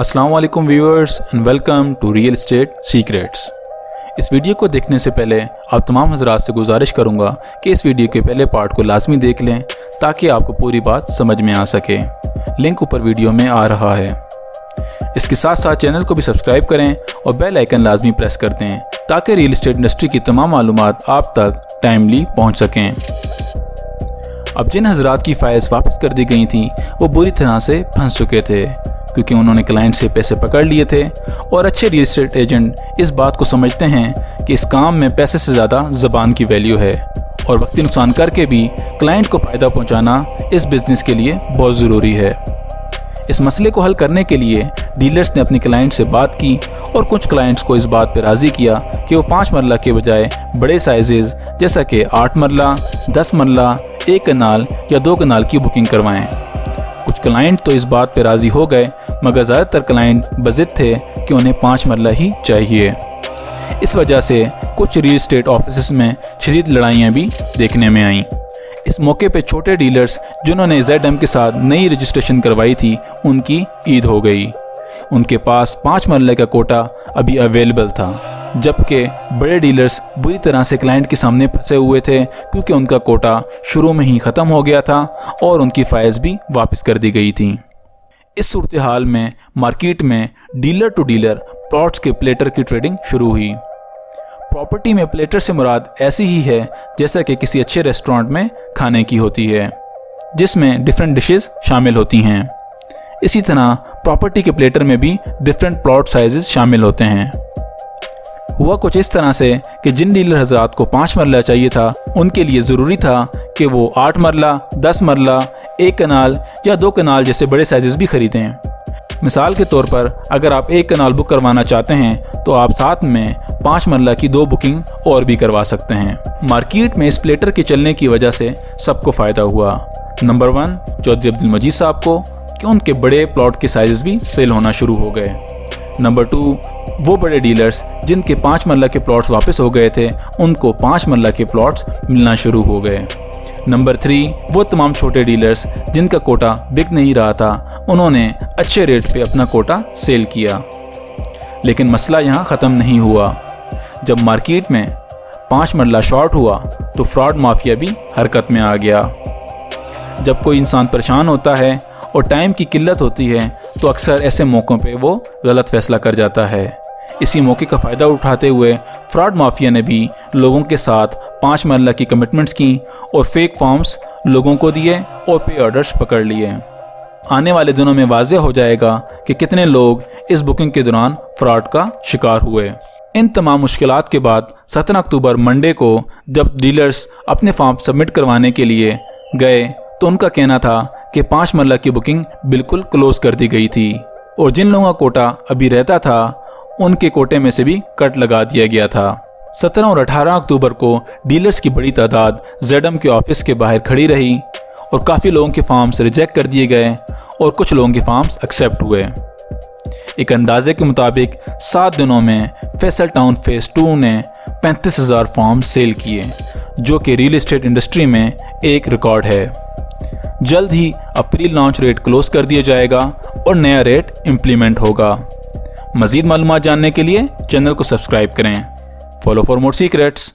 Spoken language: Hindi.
अस्सलाम वालेकुम viewers and welcome to real estate secrets. इस वीडियो को देखने से पहले आप तमाम हजरात से गुजारिश करूंगा कि इस वीडियो के पहले पार्ट को लाजमी देख लें ताकि आपको पूरी बात समझ में आ सके। लिंक ऊपर वीडियो में आ रहा है। इसके साथ साथ चैनल को भी सब्सक्राइब करें और बेल आइकन लाजमी प्रेस कर दें ताकि रियल एस्टेट इंडस्ट्री की तमाम मालूमात आप तक टाइमली पहुँच सकें। अब जिन हजरात की फाइल्स वापस कर दी गई थी वो बुरी तरह से फंस चुके थे क्योंकि उन्होंने क्लाइंट से पैसे पकड़ लिए थे और अच्छे रियल एस्टेट एजेंट इस बात को समझते हैं कि इस काम में पैसे से ज़्यादा ज़बान की वैल्यू है और वक्ती नुकसान करके भी क्लाइंट को फ़ायदा पहुंचाना इस बिज़नेस के लिए बहुत ज़रूरी है। इस मसले को हल करने के लिए डीलर्स ने अपनी क्लाइंट से बात की और कुछ क्लाइंट्स को इस बात पर राज़ी किया कि वो 5 मरला के बजाय बड़े साइजेज़ जैसा कि 8 मरला, 10 मरला, 1 कनाल या 2 कनाल की बुकिंग करवाएं। कुछ क्लाइंट तो इस बात पर राज़ी हो गए मगर ज़्यादातर क्लाइंट बज़िद थे कि उन्हें 5 मरला ही चाहिए। इस वजह से कुछ रियल एस्टेट ऑफिस में शदीद लड़ाइयाँ भी देखने में आईं। इस मौके पे छोटे डीलर्स जिन्होंने ZM के साथ नई रजिस्ट्रेशन करवाई थी उनकी ईद हो गई। उनके पास 5 मरले का कोटा अभी अवेलेबल था, जबकि बड़े डीलर्स बुरी तरह से क्लाइंट के सामने फंसे हुए थे क्योंकि उनका कोटा शुरू में ही ख़त्म हो गया था और उनकी फाइल्स भी वापस कर दी गई थी। इस सूरत हाल में मार्केट में डीलर टू डीलर प्लॉट्स के प्लेटर की ट्रेडिंग शुरू हुई। प्रॉपर्टी में प्लेटर से मुराद ऐसी ही है जैसा कि किसी अच्छे रेस्टोरेंट में खाने की होती है जिसमें डिफरेंट डिशेस शामिल होती हैं। इसी तरह प्रॉपर्टी के प्लेटर में भी डिफरेंट प्लॉट साइजेस शामिल होते हैं। हुआ कुछ इस तरह से कि जिन डीलर हजरात को 5 मरला चाहिए था उनके लिए ज़रूरी था कि वो 8 मरला, 10 मरला, 1 कनाल या 2 कनाल जैसे बड़े साइजेस भी ख़रीदें। मिसाल के तौर पर अगर आप 1 कनाल बुक करवाना चाहते हैं तो आप साथ में 5 मरला की 2 बुकिंग और भी करवा सकते हैं। मार्केट में इस प्लेटर के चलने की वजह से सबको फ़ायदा हुआ। नंबर 1 चौधरी अब्दुल मजीद साहब को कि उनके बड़े प्लॉट के साइजेस भी सेल होना शुरू हो गए। नंबर 2 वो बड़े डीलर्स जिनके 5 मरला के प्लॉट्स वापस हो गए थे उनको 5 मरला के प्लॉट्स मिलना शुरू हो गए। नंबर 3 वो तमाम छोटे डीलर्स जिनका कोटा बिक नहीं रहा था उन्होंने अच्छे रेट पे अपना कोटा सेल किया। लेकिन मसला यहाँ ख़त्म नहीं हुआ। जब मार्केट में 5 मरला शॉर्ट हुआ तो फ्रॉड माफिया भी हरकत में आ गया। जब कोई इंसान परेशान होता है और टाइम की किल्लत होती है तो अक्सर ऐसे मौक़ों पे वो गलत फ़ैसला कर जाता है। इसी मौके का फ़ायदा उठाते हुए फ्रॉड माफिया ने भी लोगों के साथ 5 मरला की कमिटमेंट्स की और फेक फॉर्म्स लोगों को दिए और पे ऑर्डर्स पकड़ लिए। आने वाले दिनों में वाज़ेह हो जाएगा कि कितने लोग इस बुकिंग के दौरान फ्रॉड का शिकार हुए। इन तमाम मुश्किलात के बाद 17 अक्टूबर मंडे को जब डीलर्स अपने फॉर्म सबमिट करवाने के लिए गए तो उनका कहना था कि 5 मरला की बुकिंग बिल्कुल क्लोज कर दी गई थी और जिन लोगों का कोटा अभी रहता था उनके कोटे में से भी कट लगा दिया गया था। 17 और 18 अक्टूबर को डीलर्स की बड़ी तादाद ZM के ऑफिस के बाहर खड़ी रही और काफ़ी लोगों के फॉर्म्स रिजेक्ट कर दिए गए और कुछ लोगों के फॉर्म्स एक्सेप्ट हुए। एक अंदाजे के मुताबिक 7 दिनों में फैसल टाउन फेज़ 2 ने 35,000 फॉर्म सेल किए जो कि रियल एस्टेट इंडस्ट्री में एक रिकॉर्ड है। जल्द ही अप्रैल लॉन्च रेट क्लोज कर दिया जाएगा और नया रेट इम्प्लीमेंट होगा। मज़ीद मालूमात जानने के लिए चैनल को सब्सक्राइब करें। Follow for more secrets.